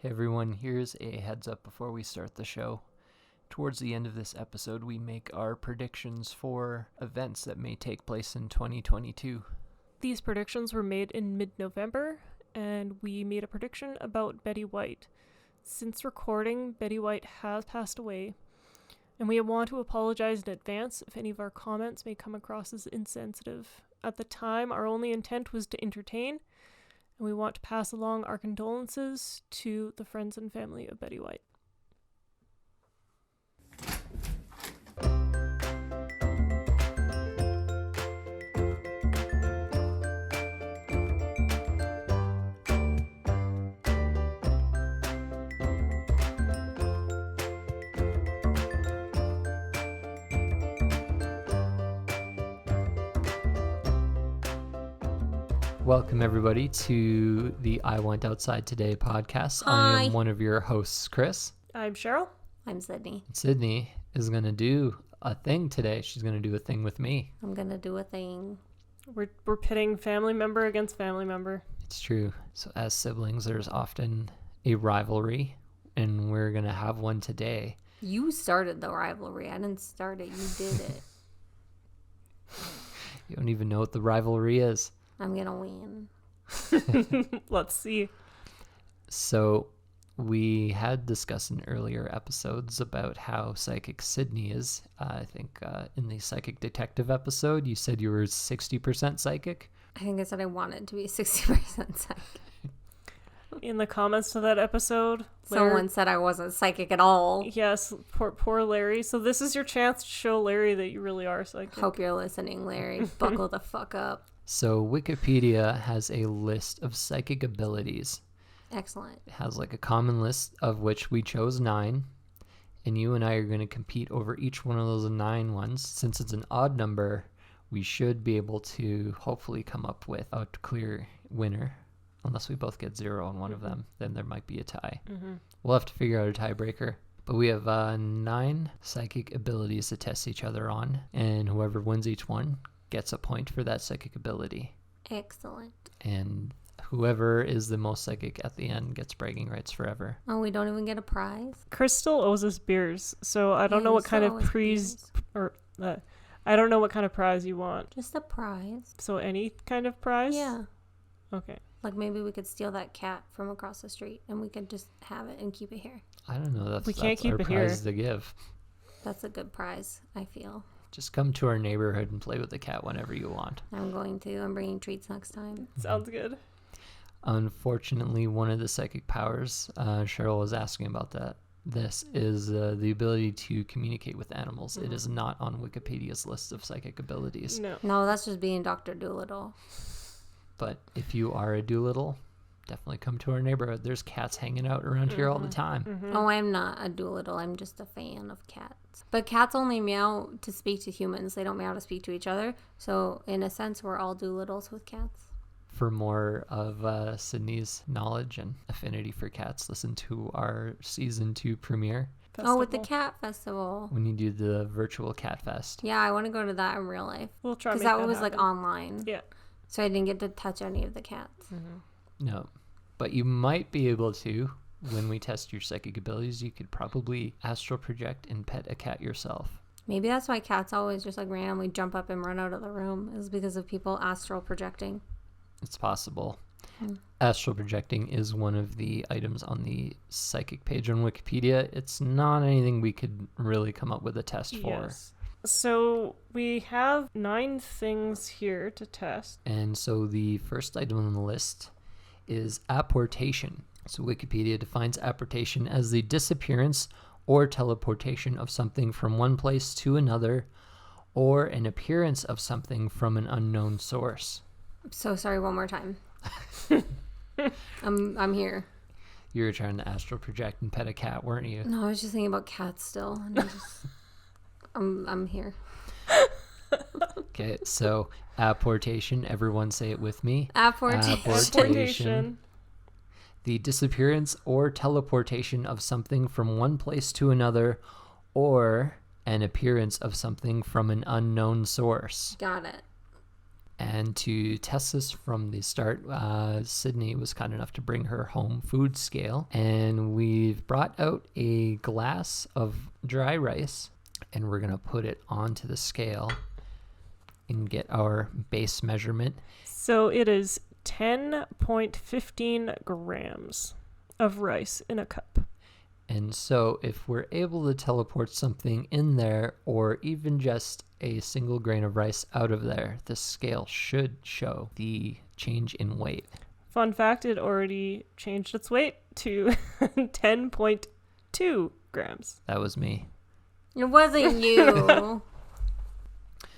Hey everyone, here's a heads up before we start the show. Towards the end of this episode, we make our predictions for events that may take place in 2022. These predictions were made in mid-November, and we made a prediction about Betty White. Since recording, Betty White has passed away, and we want to apologize in advance if any of our comments may come across as insensitive. At the time, our only intent was to entertain, and we want to pass along our condolences to the friends and family of Betty White. Welcome everybody to the I Went Outside Today podcast. Hi. I am one of your hosts, Chris. I'm Sheryl. I'm Sydney. Sydney is going to do a thing today. She's going to do a thing with me. I'm gonna do a thing. We're pitting family member against family member. It's true. So as siblings, there's often a rivalry, and we're going to have one today. You started the rivalry. I didn't start it. You did it. You don't even know what the rivalry is. I'm gonna win. Let's see. So we had discussed in earlier episodes about how psychic Sydney is. I think in the psychic detective episode, you said you were 60% psychic. I think I said I wanted to be 60% psychic. In the comments to that episode, Someone said I wasn't psychic at all. Yes, poor Larry. So this is your chance to show Larry that you really are psychic. Hope you're listening, Larry. Buckle the fuck up. So Wikipedia has a list of psychic abilities. Excellent. It has like a common list of which we chose 9. And you and I are going to compete over each one of those 9 ones. Since it's an odd number, we should be able to hopefully come up with a clear winner. Unless we both get 0 on one of them, then there might be a tie. Mm-hmm. We'll have to figure out a tiebreaker. But we have 9 psychic abilities to test each other on. And whoever wins each one gets a point for that psychic ability. Excellent. And whoever is the most psychic at the end gets bragging rights forever. Oh, we don't even get a prize? Crystal owes us beers, so I don't know what kind of I don't know what kind of prize you want. Just a prize. So any kind of prize? Yeah. Okay. Like maybe we could steal that cat from across the street and we could just have it and keep it here. I don't know. We can't keep our it here. prize to give. That's a good prize, I feel. Just come to our neighborhood and play with the cat whenever you want. I'm going to. I'm bringing treats next time. Sounds good. Unfortunately, one of the psychic powers, Sheryl was asking about this is the ability to communicate with animals. Mm-hmm. It is not on Wikipedia's list of psychic abilities. No, that's just being Dr. Dolittle. But if you are a Doolittle, definitely come to our neighborhood. There's cats hanging out around here all the time. Mm-hmm. Oh, I'm not a Doolittle. I'm just a fan of cats. But cats only meow to speak to humans. They don't meow to speak to each other. So in a sense, we're all Doolittles with cats. For more of Sydney's knowledge and affinity for cats, listen to our season 2 premiere. Festival. Oh, with the cat festival. When you do the virtual cat fest. Yeah, I want to go to that in real life. We'll try because that was like online. Yeah. So I didn't get to touch any of the cats. Mm-hmm. No, but you might be able to. When we test your psychic abilities, you could probably astral project and pet a cat yourself. Maybe that's why cats always just like randomly jump up and run out of the room, is because of people astral projecting. It's possible. Astral projecting is one of the items on the psychic page on Wikipedia. It's not anything we could really come up with a test for. Yes. So we have 9 things here to test. And so the first item on the list is apportation. So Wikipedia defines apportation as the disappearance or teleportation of something from one place to another, or an appearance of something from an unknown source. I'm so sorry, one more time. I'm here. You were trying to astral project and pet a cat, weren't you? No, I was just thinking about cats still. And I'm here. Okay, so apportation. Everyone say it with me. Apportation. The disappearance or teleportation of something from one place to another, or an appearance of something from an unknown source. Got it. And to test this from the start, Sydney was kind enough to bring her home food scale. And we've brought out a glass of dry rice, and we're going to put it onto the scale and get our base measurement. So it is 10.15 grams of rice in a cup. And so if we're able to teleport something in there, or even just a single grain of rice out of there, the scale should show the change in weight. Fun fact, it already changed its weight to 10.2 grams. That was me. It wasn't you.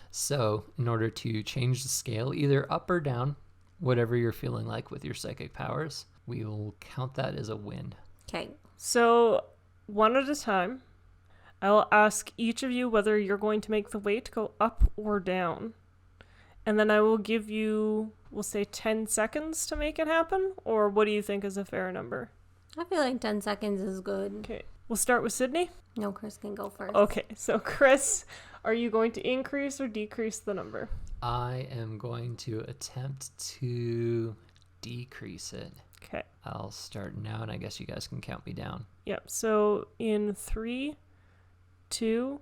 So in order to change the scale, either up or down, whatever you're feeling like with your psychic powers, we will count that as a win. Okay. So, one at a time, I will ask each of you whether you're going to make the weight go up or down. And then I will give you, we'll say 10 seconds to make it happen. Or what do you think is a fair number? I feel like 10 seconds is good. Okay. We'll start with Sydney. No, Chris can go first. Okay. So, Chris, are you going to increase or decrease the number? I am going to attempt to decrease it. Okay. I'll start now, and I guess you guys can count me down. Yep. So, in 3, 2,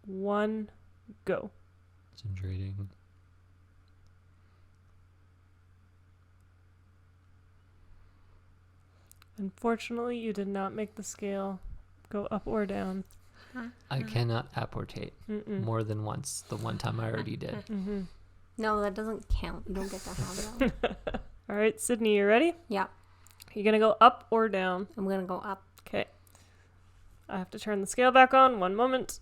1, go. Concentrating. Unfortunately, you did not make the scale go up or down. I cannot apportate more than once. The one time I already did. Mm-hmm. No, that doesn't count. You don't get to have that. All right, Sydney, you ready? Yeah. You're going to go up or down? I'm going to go up. Okay. I have to turn the scale back on. 1 moment.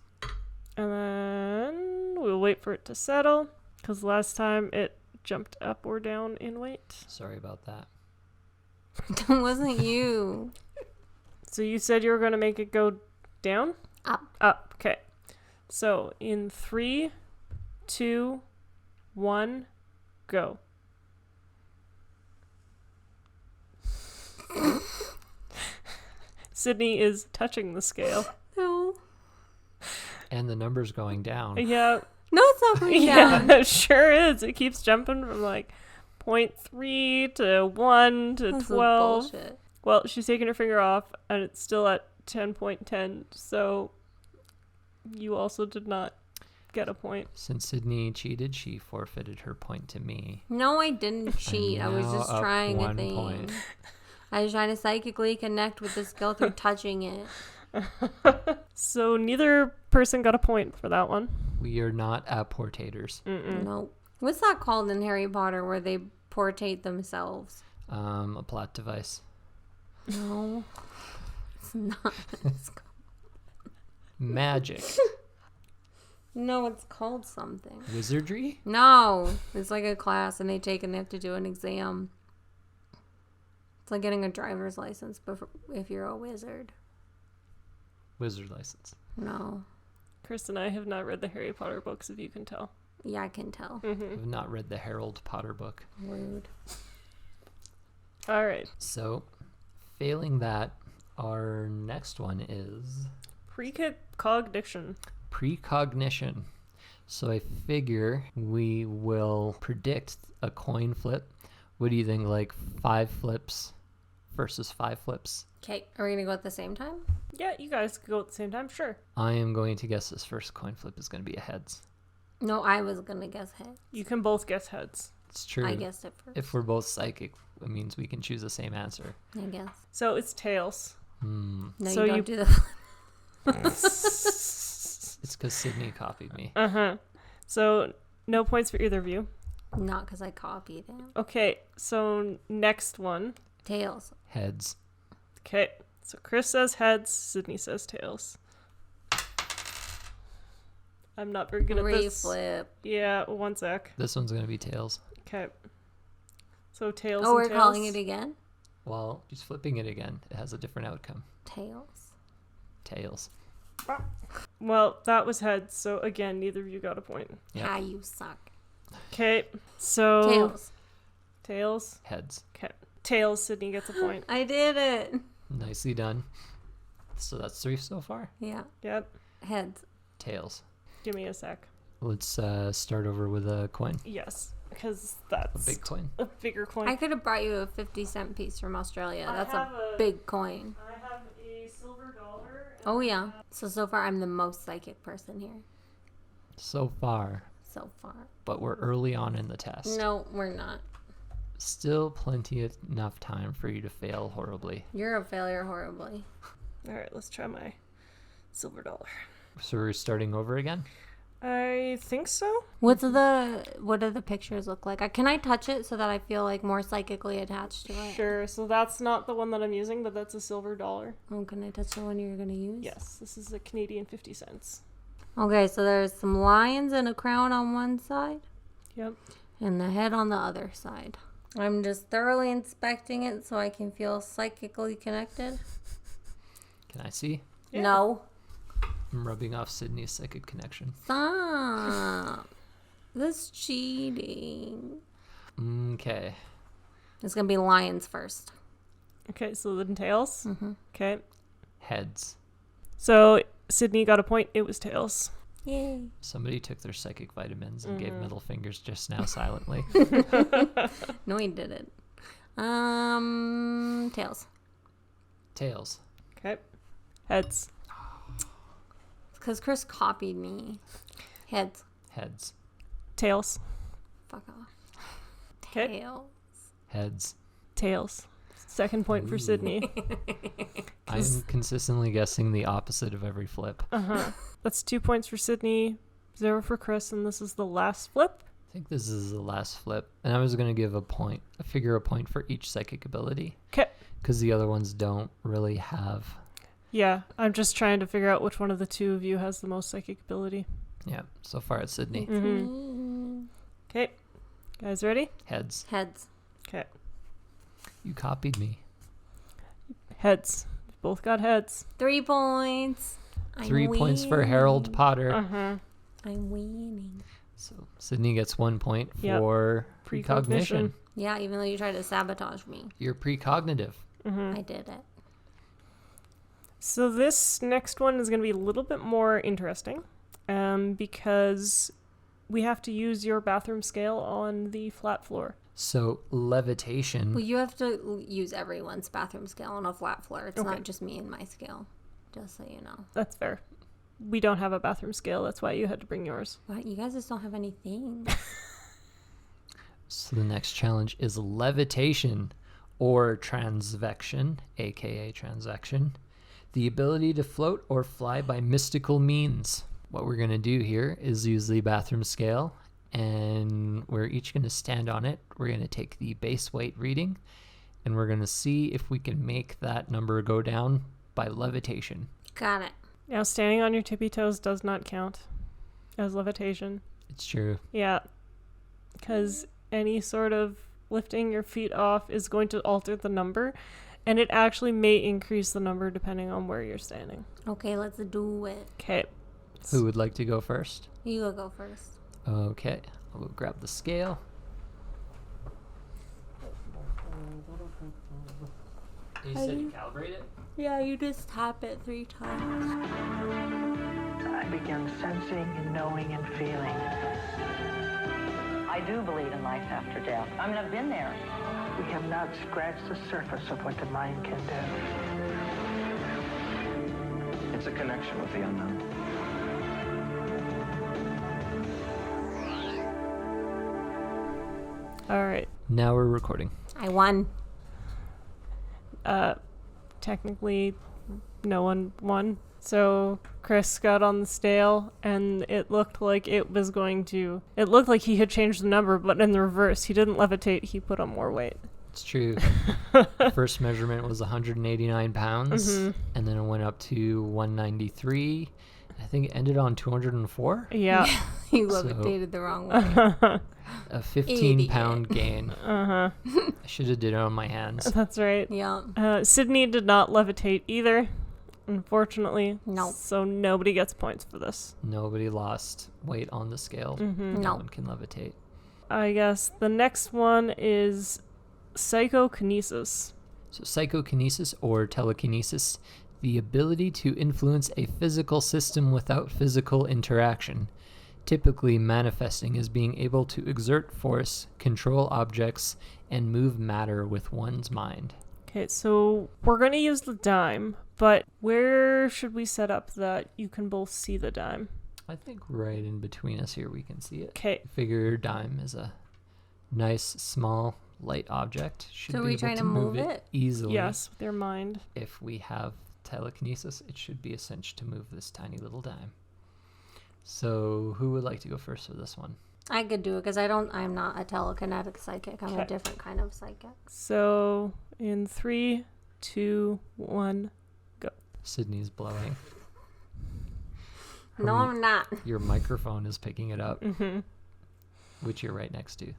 And then we'll wait for it to settle, because last time it jumped up or down in weight. Sorry about that. That wasn't you. So you said you were going to make it go down? Up. Up. Okay. So in 3, 2, 1, go. Sydney is touching the scale. No. And the number's going down. Yeah. No, it's not going down. Yeah, it sure is. It keeps jumping from like 0.3 to 1 to This is 12. bullshit. Well, she's taking her finger off, and it's still at 10.10, so you also did not get a point. Since Sydney cheated, she forfeited her point to me. No, I didn't cheat. I was now just up trying a 1 thing. point. I was trying to psychically connect with the skill through touching it. So neither person got a point for that one. We are not apportators. Nope. What's that called in Harry Potter where they portate themselves? A plot device. No. It's not. It's called. Magic. No, it's called something. Wizardry? No. It's like a class and they take and they have to do an exam. It's like getting a driver's license, but if you're a wizard. Wizard license. No. Chris and I have not read the Harry Potter books, if you can tell. Yeah, I can tell. I've not read the Harold Potter book. Rude. All right. So, failing that, our next one is Precognition. precognition. So I figure we will predict a coin flip. What do you think, like 5 flips versus 5 flips? Okay, are we going to go at the same time? Yeah, you guys could go at the same time, sure. I am going to guess this first coin flip is going to be a heads. No, I was going to guess head. You can both guess heads. It's true. I guessed it first. If we're both psychic, it means we can choose the same answer. I guess. So it's tails. No, So you don't you- do the It's because Sydney copied me. Uh-huh. So no points for either of you. Not because I copied it. Okay, so next one. Tails. Heads. Okay, so Chris says heads, Sydney says tails. I'm not very good at this. Reflip. Yeah, 1 sec. This one's going to be tails. Okay. So tails Oh, and we're tails. calling it again? Well, just flipping it again. It has a different outcome. Tails. Tails. Well, that was heads, so again, neither of you got a point. Yep. Ah, you suck. Okay, so... Tails. Tails. Heads. Okay. Tails, Sydney gets a point. I did it. Nicely done. So that's 3 so far. Yeah. Yep. Heads. Tails. Give me a sec. Let's start over with a coin. Yes. because A that's big coin. a bigger coin. I could have brought you a 50-cent piece from Australia. I That's have a big coin. I have a silver dollar. Oh, yeah. So far, I'm the most psychic person here. So far, So far. but we're early on in the test. No, we're not. Still plenty enough time for you to fail horribly. You're a failure horribly. All right, let's try my silver dollar. So we're starting over again? I think so. What do the pictures look like? Can I touch it so that I feel like more psychically attached to it? Sure. So that's not the one that I'm using, but that's a silver dollar. Oh, can I touch the one you're gonna use? Yes, this is a Canadian 50 cents. Okay, so there's some lions and a crown on one side, Yep. and the head on the other side. I'm just thoroughly inspecting it so I can feel psychically connected. Can I see? Yeah. No. I'm rubbing off Sydney's psychic connection. Stop. This cheating. Okay. It's gonna be lions first. Okay, so then tails. Mm-hmm. Okay. Heads. So Sydney got a point. It was tails. Yay. Somebody took their psychic vitamins and gave middle fingers just now silently. No, he didn't. Tails. Tails. Okay. Heads. Because Chris copied me. Heads. Heads. Tails. Fuck off. 'Kay. Tails. Heads. Tails. Second point for Sydney. I am consistently guessing the opposite of every flip. That's 2 points for Sydney, 0 for Chris, and this is the last flip. I think this is the last flip. And I was going to give a point for each psychic ability. Okay. Because the other ones don't really have. Yeah, I'm just trying to figure out which one of the two of you has the most psychic ability. Yeah, so far it's Sydney. Mm-hmm. Okay. Guys ready? Heads. Heads. Okay. You copied me. Heads. Both got heads. 3 points. 3 points for Harold Potter. Uh-huh. I'm winning. So Sydney gets 1 point Yep. for Precognition. precognition. Yeah, even though you tried to sabotage me. You're precognitive. I did it. So this next one is going to be a little bit more interesting because we have to use your bathroom scale on the flat floor. So levitation. Well, you have to use everyone's bathroom scale on a flat floor. It's Okay. not just me and my scale. Just so you know. That's fair. We don't have a bathroom scale. That's why you had to bring yours. What? You guys just don't have anything. So the next challenge is levitation or transvection, aka transaction. The ability to float or fly by mystical means. What we're going to do here is use the bathroom scale, and we're each going to stand on it. We're going to take the base weight reading, and we're going to see if we can make that number go down by levitation. Got it. Now, standing on your tippy toes does not count as levitation. It's true. Yeah, because any sort of lifting your feet off is going to alter the number, and it actually may increase the number depending on where you're standing. Okay, let's do it. Okay. Who would like to go first? You go first. Okay, I'll go grab the scale. You said you calibrate it? Yeah, you just tap it 3 times. I began sensing and knowing and feeling. I do believe in life after death. I mean, I've been there. We have not scratched the surface of what the mind can do. It's a connection with the unknown. All right. Now we're recording. I won. Technically, no one won. So Chris got on the scale, and it looked like it was going to. It looked like he had changed the number, but in the reverse, he didn't levitate. He put on more weight. It's true. First measurement was 189 pounds, and then it went up to 193. I think it ended on 204. Yeah. You So- levitated the wrong way. A 15-pound Idiot. gain. Uh-huh. I should have did it on my hands. That's right. Yeah. Sydney did not levitate either, unfortunately. No. So nobody gets points for this. Nobody lost weight on the scale. Mm-hmm. No No. one can levitate. I guess the next one is psychokinesis. So psychokinesis or telekinesis, the ability to influence a physical system without physical interaction. Typically, manifesting is being able to exert force, control objects, and move matter with one's mind. Okay, so we're going to use the dime, but where should we set up that you can both see the dime? I think right in between us here we can see it. Okay. Figure dime is a nice, small, light object. Should So be we able trying to to move it it? easily. Yes, with your mind. If we have telekinesis, it should be a cinch to move this tiny little dime. So who would like to go first for this one? I could do it because I'm not a telekinetic psychic. I'm a Okay. different kind of psychic. So in 3, 2, 1. Sydney's blowing. No, I'm not. Your microphone is picking it up, Mm-hmm. which you're right next to.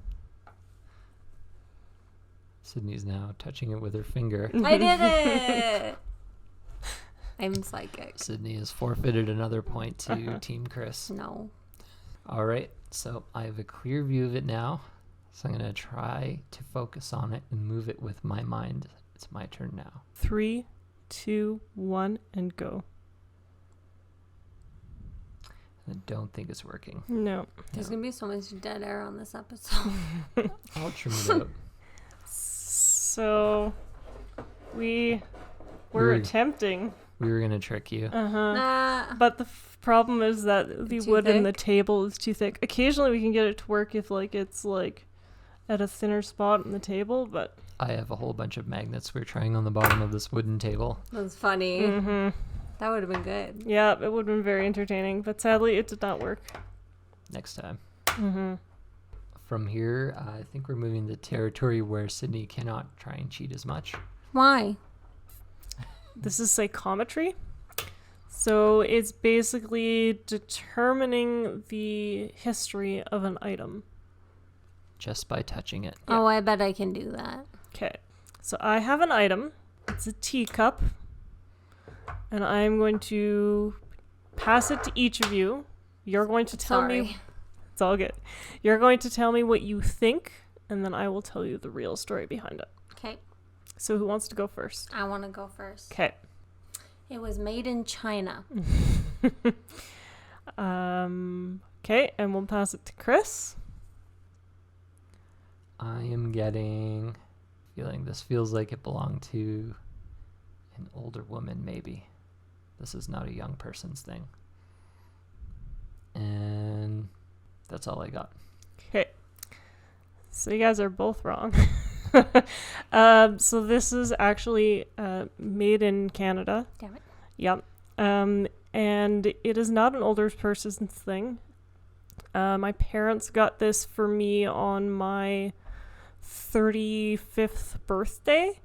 Sydney's now touching it with her finger. I did it! I'm psychic. Sydney has forfeited another point to Team Chris. No. All right, so I have a clear view of it now. So I'm going to try to focus on it and move it with my mind. It's my turn now. 3, 2, 1, and go. I don't think it's working. No. There's going to be so much dead air on this episode. I'll trim it out. So we're We're- attempting. We were going to trick you. Uh-huh. Nah. But the problem is that the Too wood in the thick? table is too thick. Occasionally we can get it to work if it's at a thinner spot in the table, but I have a whole bunch of magnets we're trying on the bottom of this wooden table. That's funny. mm-hmm. That would have been good. Yeah, it would have been very entertaining, but sadly it did not work. Next time. Mm-hmm. From here, I think we're moving to territory where Sydney cannot try and cheat as much. Why? This is psychometry. So it's basically determining the history of an item. Just by touching it. Oh, I bet I can do that. Okay, so I have an item. It's a teacup. And I'm going to pass it to each of you. You're going to tell Sorry. me. It's all good. You're going to tell me what you think, and then I will tell you the real story behind it. Okay. So who wants to go first? I want to go first. Okay. It was made in China. Okay, and we'll pass it to Chris. I am getting feeling this feels like it belonged to an older woman, maybe. This is not a young person's thing. And that's all I got. Okay. So you guys are both wrong. So this is actually made in Canada. Damn it. Yep. And it is not an older person's thing. My parents got this for me on my 35th birthday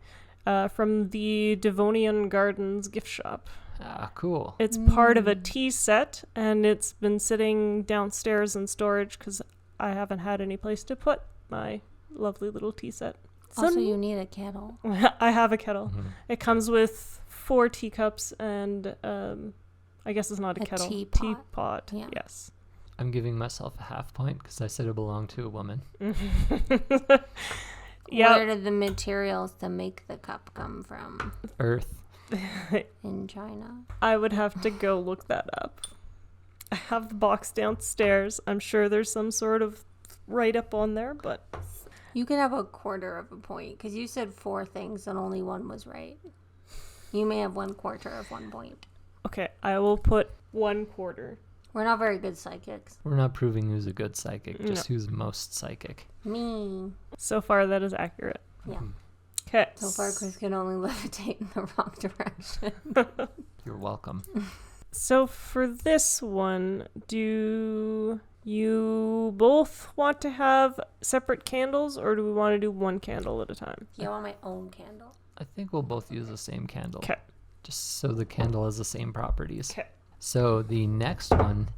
from the Devonian Gardens gift shop. Ah, cool. It's part of a tea set, and it's been sitting downstairs in storage because I haven't had any place to put my lovely little tea set. So Also, you need a kettle. I have a kettle. Mhm. It comes with 4 teacups and I guess it's not a A kettle. teapot. Teapot. Yeah. Yes. I'm giving myself a half point because I said it belonged to a woman. Yeah. Where did the materials to make the cup come from Earth. in China? I would have to go look that up. I have the box downstairs. I'm sure there's some sort of write-up on there, but You could have a quarter of a point because you said 4 things and only one was right. You may have 1/4 of 1 point. okay, I will put 1/4. We're not very good psychics. We're not proving who's a good psychic, just No. who's most psychic. Me. So far, that is accurate. Yeah. Okay. So far, Chris can only levitate in the wrong direction. You're welcome. So for this one, do you both want to have separate candles, or do we want to do one candle at a time? I want my own candle. I think we'll both use the same candle. Okay. Just so the candle has the same properties. Okay. So the next one,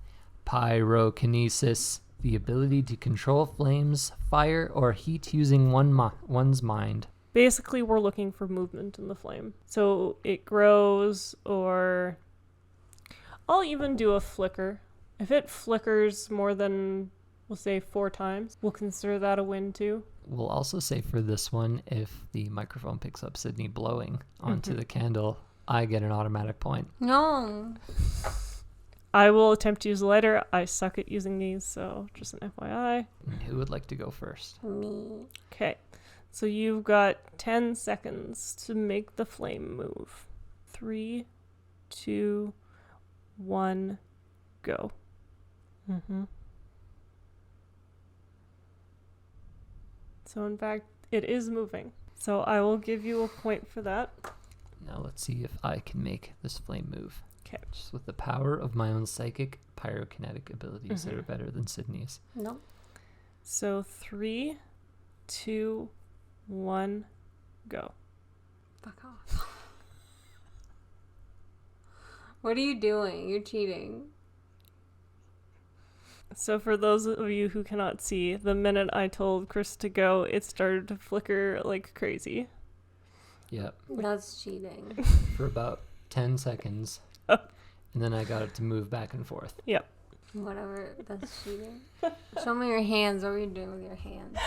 pyrokinesis, the ability to control flames, fire, or heat using one's mind. Basically, we're looking for movement in the flame. So it grows, or I'll even do a flicker. If it flickers more than, we'll say 4 times, we'll consider that a win too. We'll also say for this one, if the microphone picks up Sydney blowing onto the candle, I get an automatic point. No. I will attempt to use a lighter. I suck at using these, so just an FYI. Who would like to go first? Me. Okay. So you've got 10 seconds to make the flame move. 3, 2, 1, go. So in fact, it is moving. So I will give you a point for that. Now let's see if I can make this flame move. Okay. Just with the power of my own psychic pyrokinetic abilities that are better than Sydney's. Nope. So 3, 2, 1, go. Fuck off. What are you doing? You're cheating. So for those of you who cannot see, the minute I told Chris to go, it started to flicker like crazy. Yep. That's cheating. For about 10 seconds. Oh. And then I got it to move back and forth. Yep. Whatever. That's cheating. Show me your hands. What are you doing with your hands?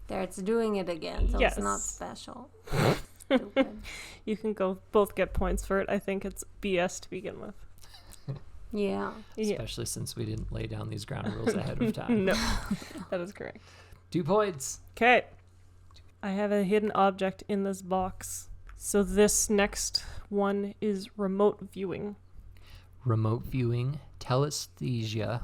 There, it's doing it again, so Yes. it's not special. Stupid. You can both get points for it. I think it's BS to begin with. Yeah. Yeah. Especially since we didn't lay down these ground rules ahead of time. No, that is correct. 2 points. Okay. I have a hidden object in this box. So this next one is remote viewing. Remote viewing, telesthesia,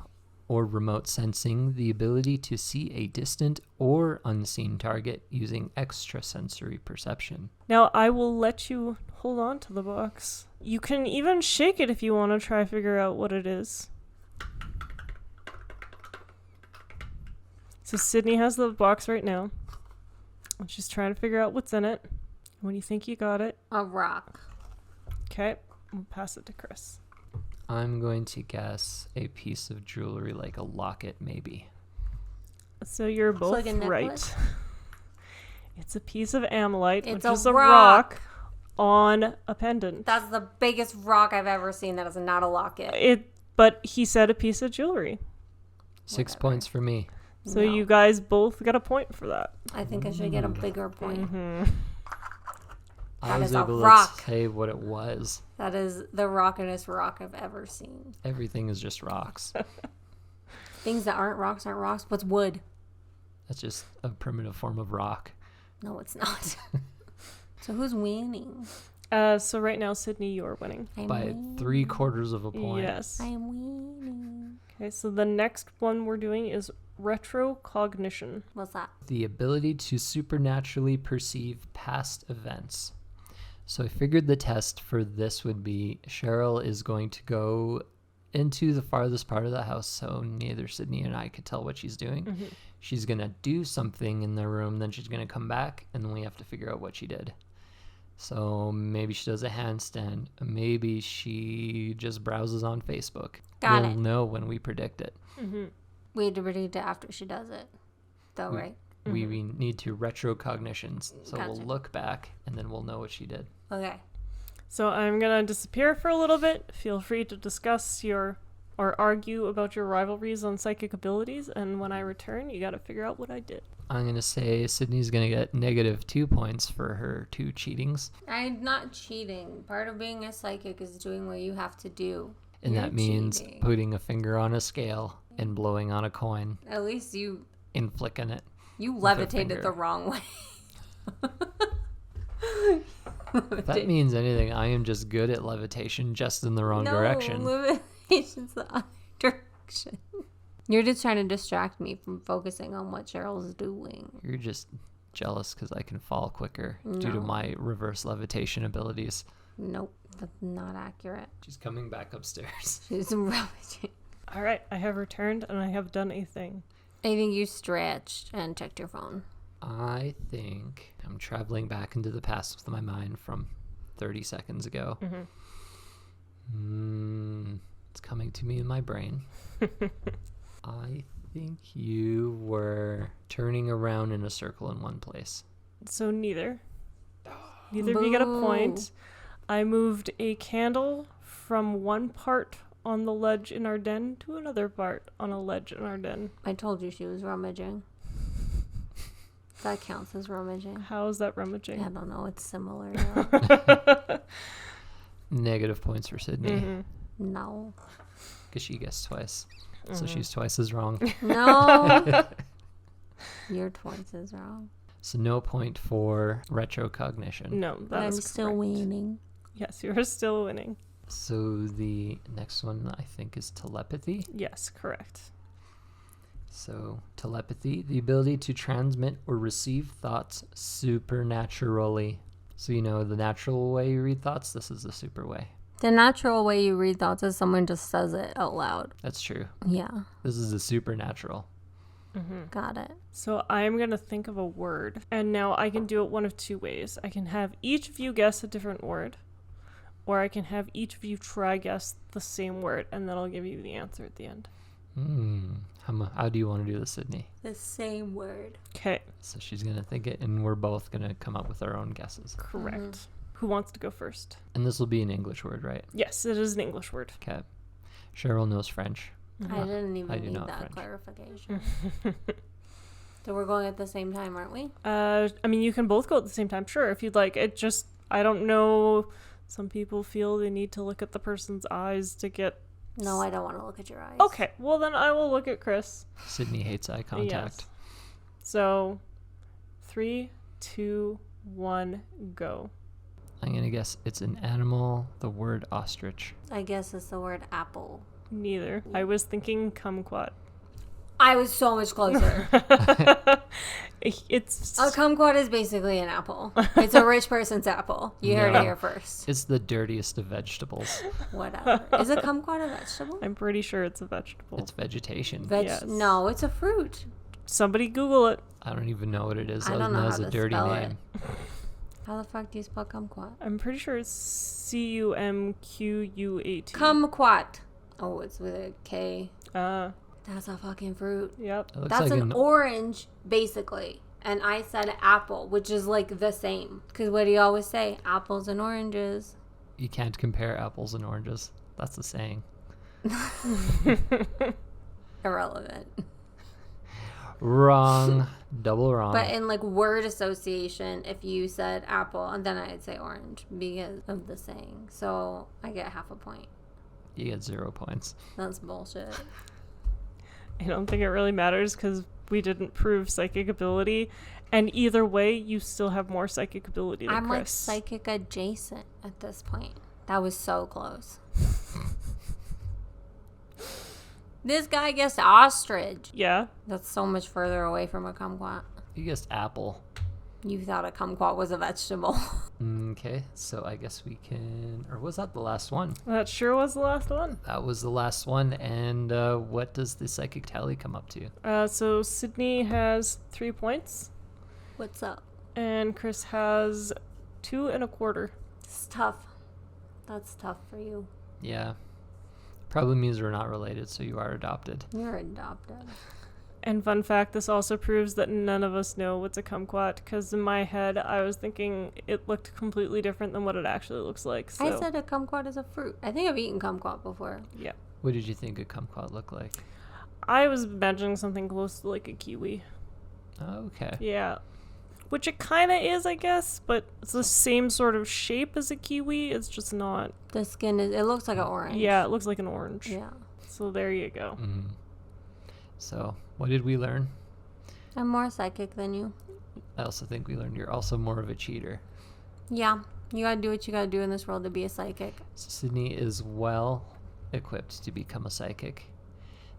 or remote sensing, the ability to see a distant or unseen target using extrasensory perception. Now, I will let you hold on to the box. You can even shake it if you want to try to figure out what it is. So Sydney has the box right now. And she's trying to figure out what's in it. When you think you got it, A rock. okay, we'll pass it to Chris. I'm going to guess a piece of jewelry like a locket, maybe. So you're both like a necklace? right. It's a piece of amylite, It's which a is a rock. rock on a pendant. That's the biggest rock I've ever seen. That is not a locket. But he said a piece of jewelry. 6 Whatever. points for me. So No. you guys both got a point for that. I think I should get a bigger point. I That was is a able rock. to say what it was. That is the rockinest rock I've ever seen. Everything is just rocks. Things that aren't rocks. What's wood? That's just a primitive form of rock. No, it's not. So who's winning? So right now, Sydney, you're winning. I'm By winning. 3/4 of a point. Yes. I am winning. Okay, so the next one we're doing is retrocognition. What's that? The ability to supernaturally perceive past events. So I figured the test for this would be Sheryl is going to go into the farthest part of the house so neither Sydney and I could tell what she's doing. She's going to do something in the room, then she's going to come back, and then we have to figure out what she did. So maybe she does a handstand. Maybe she just browses on Facebook. Got we'll it. know when we predict it. We had to predict it after she does it. Though, right? We need to retrocognitions. So we'll Gotcha. look back, and then we'll know what she did. Okay. So I'm gonna disappear for a little bit. Feel free to discuss or argue about your rivalries on psychic abilities, and when I return, you gotta figure out what I did. I'm going to say Sydney's going to get -2 points for her 2 cheatings. I'm not cheating. Part of being a psychic is doing what you have to do. And You're that means cheating. putting a finger on a scale and blowing on a coin At least you and flicking it. you a levitated finger. the wrong way. If that means anything, I am just good at levitation, just in the wrong direction. Levitation's the other direction. You're just trying to distract me from focusing on what Cheryl's doing. You're just jealous because I can fall quicker due to No. my reverse levitation abilities. Nope, that's not accurate. She's coming back upstairs. She's rummaging. All right, I have returned and I have done a thing. I think you stretched and checked your phone. I think I'm traveling back into the past with my mind from 30 seconds ago. It's coming to me in my brain. I think you were turning around in a circle in one place. So neither of you get a point. Boo. I moved a candle from one part on the ledge in our den to another part on a ledge in our den. I told you she was rummaging. That counts as rummaging. How is that rummaging? I don't know. It's similar. Yeah. -points for Sydney. No. Because she guessed twice. So she's twice as wrong. No. You're twice as wrong. So no point for retrocognition. No, But that I'm is still correct. winning. Yes, you are still winning. So the next one I think is telepathy. Yes, correct. So telepathy, the ability to transmit or receive thoughts supernaturally. So you know the natural way you read thoughts, this is the super way. The natural way you read thoughts is someone just says it out loud. That's true. Yeah, This is the supernatural. got it. So I'm going to think of a word, and now I can do it one of two ways. I can have each of you guess a different word, or I can have each of you try guess the same word, and then I'll give you the answer at the end. How do you want to do this, Sydney? The same word. Okay, So she's going to think it, and we're both going to come up with our own guesses. correct. Who wants to go first? And this will be an English word, right? Yes, it is an English word. Okay. Cheryl knows French. I didn't I even do need not that French. clarification. So we're going at the same time, aren't we? I mean, you can both go at the same time, sure, if you'd like. It just, I don't know. Some people feel they need to look at the person's eyes to get. No, I don't want to look at your eyes. Okay, well then I will look at Chris. Sydney hates eye contact. Yes. So, 3, 2, 1, go. I'm going to guess it's an animal, the word ostrich. I guess it's the word apple. Neither. I was thinking kumquat. I was so much closer. It's A kumquat is basically an apple. It's a rich person's apple. You heard it No. here first. It's the dirtiest of vegetables. Whatever. Is a kumquat a vegetable? I'm pretty sure it's a vegetable. It's vegetation. Yes. No, it's a fruit. Somebody Google it. I don't even know what it is. I Other don't than know it's how a to dirty spell name. How the fuck do you spell kumquat? I'm pretty sure it's Cumquat. Kumquat. Oh, it's with a K. Yep. That's a fucking fruit. It looks That's like an orange, basically. And I said apple, which is like the same. Because what do you always say? Apples and oranges. You can't compare apples and oranges. That's the saying. Irrelevant. Wrong. Double wrong. But in like word association, if you said apple, and then I'd say orange because of the saying. So I get half a point. You get 0 points. That's bullshit. I don't think it really matters because we didn't prove psychic ability. And either way, you still have more psychic ability than I'm like Chris. psychic adjacent at this point. That was so close. This guy guessed ostrich. Yeah. That's so much further away from a kumquat. You guessed apple. You thought a kumquat was a vegetable. Okay, so I guess we can... Or was that the last one? That sure was the last one. That was the last one. And what does the psychic tally come up to? So Sydney has 3 points. What's up? And Chris has 2 1/4. It's tough. That's tough for you. Yeah. Probably means we're not related, so you are adopted. You're adopted. And fun fact, this also proves that none of us know what's a kumquat, because in my head, I was thinking it looked completely different than what it actually looks like. So, I said a kumquat is a fruit. I think I've eaten kumquat before. yeah. What did you think a kumquat looked like? I was imagining something close to like a kiwi. Oh, okay. Yeah. Which it kind of is, I guess, but it's the same sort of shape as a kiwi. It's just not. The skin is, it looks like an orange. Yeah, it looks like an orange. Yeah. So there you go. Mm. So, what did we learn? I'm more psychic than you. I also think we learned you're also more of a cheater. Yeah. You gotta do what you gotta do in this world to be a psychic. So Sydney is well equipped to become a psychic.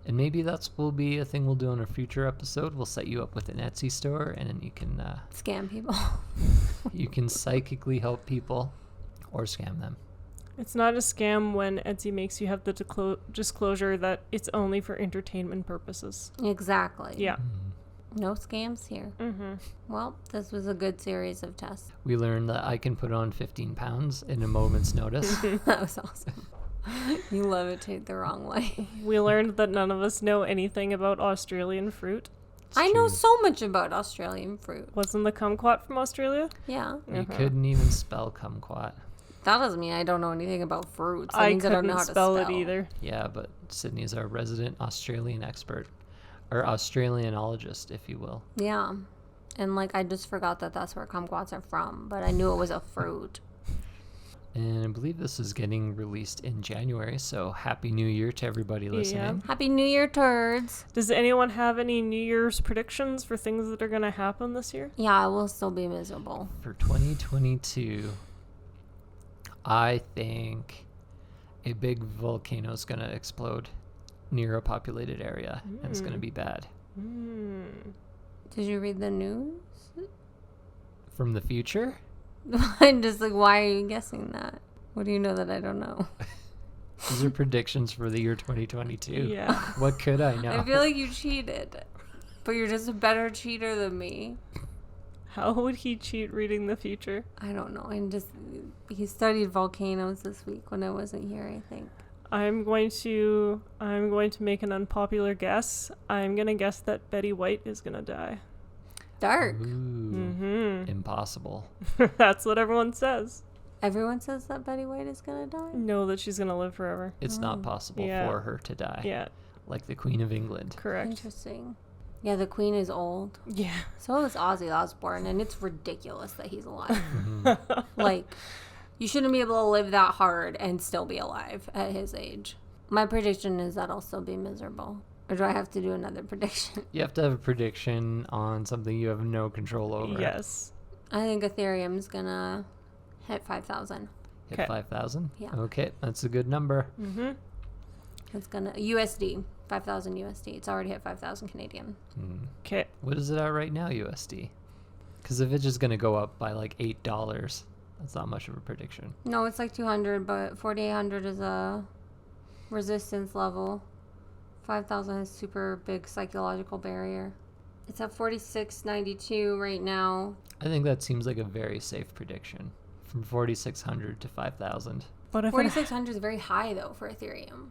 And maybe will be a thing we'll do in a future episode. We'll set you up with an Etsy store, and then you can Scam people. you can psychically help people or scam them. It's not a scam when Etsy makes you have the disclosure that it's only for entertainment purposes. Exactly. Yeah. No scams here. Mm-hmm. Well, this was a good series of tests. We learned that I can put on 15 pounds in a moment's notice. That was awesome. You levitate the wrong way. We learned that none of us know anything about Australian fruit. It's I know true. so much about Australian fruit. Wasn't the kumquat from Australia? Yeah. You couldn't even spell kumquat. That doesn't mean I don't know anything about fruits. That I means I couldn't don't know how to spell it either. Yeah, but Sydney's our resident Australian expert. Or Australianologist, if you will. Yeah. And like I just forgot that that's where kumquats are from, but I knew it was a fruit. And I believe this is getting released in January, so Happy New Year to everybody listening. Happy New Year, turds. Does anyone have any New Year's predictions for things that are going to happen this year? Yeah, I will still be miserable. For 2022, I think a big volcano is going to explode near a populated area, and it's going to be bad. Did you read the news? From the future? I'm just like, why are you guessing that? What do you know that I don't know? These are predictions for the year 2022. Yeah. What could I know? I feel like you cheated, but you're just a better cheater than me. How would he cheat reading the future? I don't know. He studied volcanoes this week when I wasn't here, I think. I'm going to make an unpopular guess. I'm going to guess that Betty White is going to die. Dark. Ooh, impossible. That's what everyone says. Everyone says that Betty White is gonna die? No, that she's going to live forever. It's not possible Yeah. for her to die. Yeah, Like the Queen of England. correct. Interesting. Yeah, the queen is old. Yeah. So is Ozzy Osbourne, and it's ridiculous that he's alive. Like, you shouldn't be able to live that hard and still be alive at his age. My prediction is that I'll still be miserable. Or do I have to do another prediction? You have to have a prediction on something you have no control over. Yes. I think Ethereum's gonna hit 5,000. Hit 'Kay. 5,000? Yeah. Okay, that's a good number. Mm-hmm. It's gonna USD, 5,000 USD. It's already hit 5,000 Canadian. Okay. What is it at right now, USD? Because if it's just going to go up by like $8, that's not much of a prediction. No, it's like 200, but 4,800 is a resistance level. 5,000 is super big psychological barrier. It's at 46.92 right now. I think that seems like a very safe prediction. From 4,600 to 5,000. But if 4,600 is very high though for Ethereum.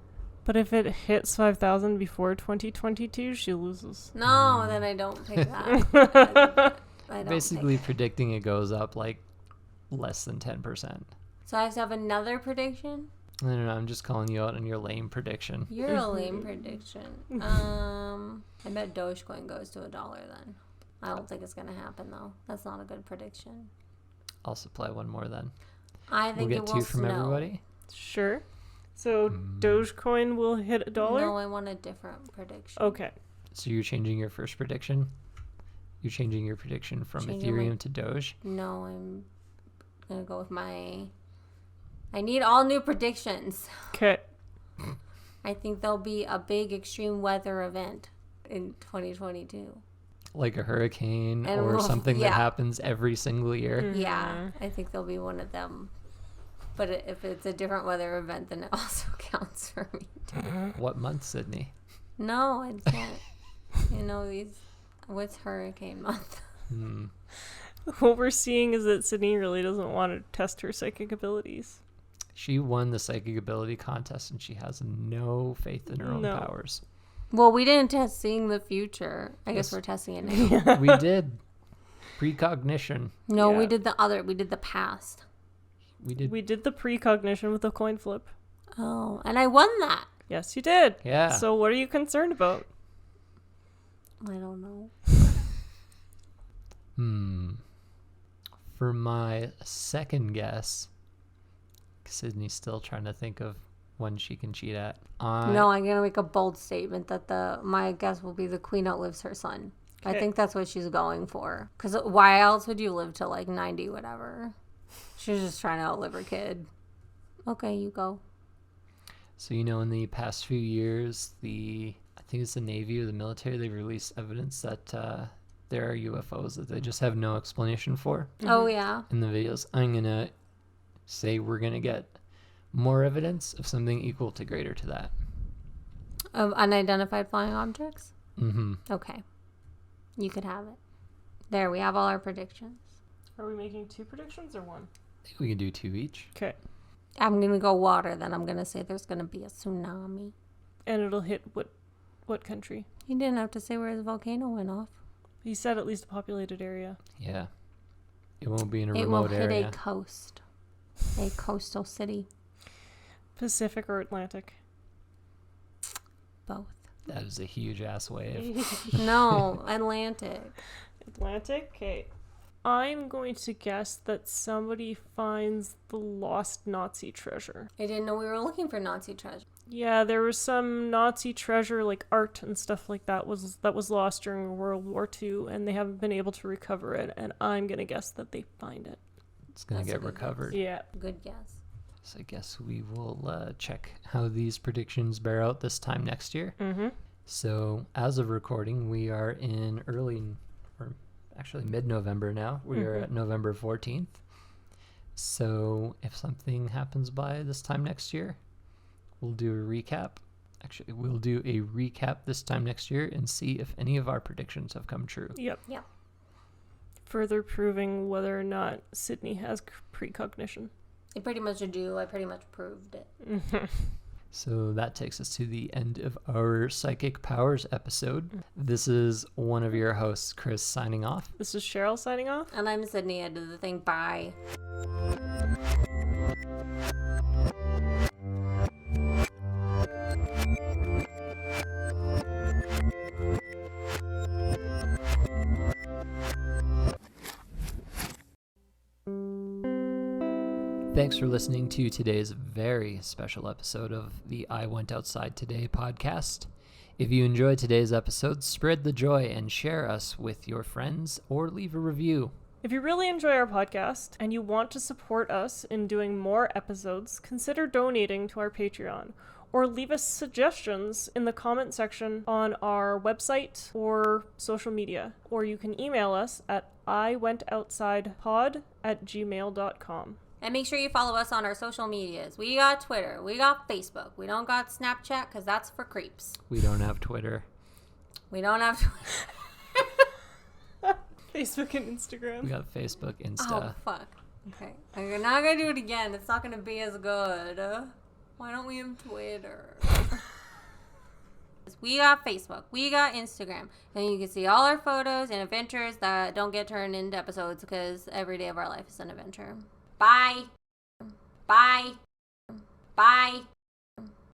it hits 5,000 before 2022, she loses. No, then I don't pick that. I don't Basically pick it. predicting it goes up like less than 10%. So I have to have another prediction. I don't know, I'm just calling you out on your lame prediction. You're a lame prediction. I bet Dogecoin goes to $1 then. I don't think it's gonna happen though. That's not a good prediction. I'll supply one more then. I We'll think get it will two from snow. everybody. Sure. So Dogecoin will hit $1? No, I want a different prediction. Okay. So you're changing your first prediction? You're changing your prediction from Changing Ethereum my- to Doge? No, I'm gonna go with my. I need all new predictions. Okay. I think there'll be a big extreme weather event in 2022. Like a hurricane And or we'll- something that yeah. happens every single year? Yeah, I think there'll be one of them. But if it's a different weather event, then it also counts for me. What month, Sydney? No, I can't. What's hurricane month? What we're seeing is that Sydney really doesn't want to test her psychic abilities. She won the psychic ability contest and she has no faith in her own No. powers. Well, we didn't test seeing the future. I guess Yes. we're testing it now. We did precognition. No, we Yeah. did the other. We did the past. We did. We did the precognition with a coin flip. Oh, and I won that. Yes, you did. Yeah. So what are you concerned about? I don't know. For my second guess, Sydney's still trying to think of one she can cheat at. No, I'm gonna make a bold statement that my guess will be the queen outlives her son. I Okay. think that's what she's going for. Because why else would you live to like 90, whatever? She's just trying to outlive her kid. Okay, you go. So, in the past few years, I think it's the Navy or the military, they've released evidence that there are UFOs that they just have no explanation for. Oh yeah. In the videos, I'm going to say we're going to get more evidence of something equal to greater to that. Of unidentified flying objects. Mm-hmm. Okay, you could have it. There, we have all our predictions. Are we making two predictions or one? I think we can do two each. Okay. I'm gonna go water. Then I'm gonna say there's gonna be a tsunami. And it'll hit what country? You didn't have to say where the volcano went off. He said at least a populated area. Yeah. It won't be in a It will remote hit area. a coast, a coastal city. Pacific or Atlantic? Both. That is a huge ass wave. No, Atlantic. Atlantic? Okay. I'm going to guess that somebody finds the lost Nazi treasure. I didn't know we were looking for Nazi treasure. Yeah, there was some Nazi treasure, like art and stuff like that was lost during World War II, and they haven't been able to recover it, and I'm going to guess that they find it. It's going to That's a get good recovered. Yeah. Good guess. So I guess we will check how these predictions bear out this time next year. Mm-hmm. So as of recording, we are in actually mid-November now. We are at November 14th. So if something happens by this time next year, we'll do a recap. Actually, we'll do a recap this time next year and see if any of our predictions have come true. Yep. Yep. Further proving whether or not Sydney has precognition. I pretty much do. I pretty much proved it. So that takes us to the end of our Psychic Powers episode. This is one of your hosts, Chris, signing off. This is Sheryl signing off. And I'm Sydney. I did the thing. Bye. Thanks for listening to today's very special episode of the I Went Outside Today podcast. If you enjoyed today's episode, spread the joy and share us with your friends or leave a review. If you really enjoy our podcast and you want to support us in doing more episodes, consider donating to our Patreon or leave us suggestions in the comment section on our website or social media. Or you can email us at iwentoutsidepod@gmail.com. And make sure you follow us on our social medias. We got Twitter. We got Facebook. We don't got Snapchat because that's for creeps. We don't have Twitter. We don't have Twitter. Facebook and Instagram. We got Facebook, Insta. Oh, fuck. Okay. I'm not going to do it again. It's not going to be as good. Why don't we have Twitter? We got Facebook. We got Instagram. And you can see all our photos and adventures that don't get turned into episodes because every day of our life is an adventure. Bye. Bye. Bye.